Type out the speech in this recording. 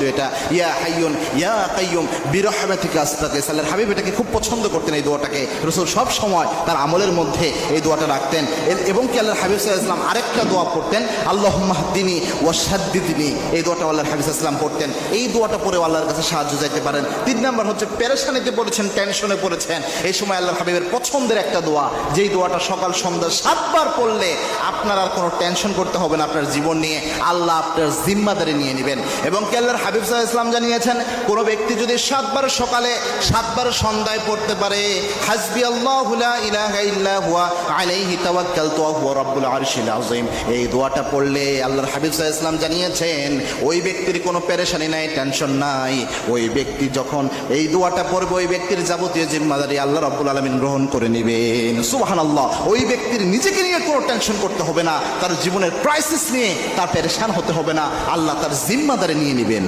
ছিল এটা, ইয়া হাইয়ুন ইয়া কাইয়ুম বিরহমাতিকা আস্তাগীথ। আল্লাহর হাবিব এটাকে খুব পছন্দ করতেন, এই দোয়াটাকে রাসূল সব সময় তার আমলের মধ্যে এই দোয়াটা রাখতেন। এবং কি আল্লাহর হাবিব সাল্লাল্লাহু আলাইহি ওয়াসাল্লাম আরেকটা দোয়া পড়তেন, আল্লাহুম্মা হদিনি ওয়া সাদ্দিদনি, এই দোয়াটা আল্লাহর হাবিব সাল্লাল্লাহু আলাইহি ওয়াসাল্লাম পড়তেন। এই দোয়াটা পড়ে আল্লাহর কাছে সাহায্য চাইতে পারেন। 3 নাম্বার হচ্ছে পেরেশানিতে পড়েছেন, টেনশনে পড়েছেন, এই সময় আল্লাহর হাবিবের পছন্দের একটা দোয়া, যেই দোয়াটা সকাল সন্ধ্যা 7 বার পড়লে আপনার আর কোনো টেনশন করতে হবে না আপনার জীবন নিয়ে, আল্লাহ আপনার জিম্মাদারি নিয়ে নেবেন। এবং কি আল্লাহর হাবিব সাল্লাল্লাহু আলাইহি ওয়াসাল্লাম জানিয়েছেন, কোনো ব্যক্তি যদি 7 বার সকালে 7 বার সন্ধ্যায় পড়তে পারে, হাসবি আল্লাহু লা ইলাহা ইল্লা হুয়া আলাইহি তাওয়াক্কালতু ওয়া হুয়া রাব্বুল আরশিল আযীম, এই দোয়াটা পড়লে আল্লাহর হাবিব সাল্লাল্লাহু আলাইহি ওয়াসাল্লাম জানিয়েছেন ওই ব্যক্তির কোনো পেরেশানি নাই, টেনশন নাই। ওই ব্যক্তি যখন এই দোয়াটা পড়বে, ওই ব্যক্তির যাবতীয় জিম্মাদারি আল্লাহ রাব্বুল আলামিন গ্রহণ করে নেবেন। সুবহানাল্লাহ। ওই ব্যক্তির নিজেকে নিয়ে কোনো টেনশন করতে হবে না, তার জীবনের ক্রাইসিস নিয়ে তার পেরেশান হতে হবে না, আল্লাহ তার জিম্মাদারি নিয়ে নেবেন।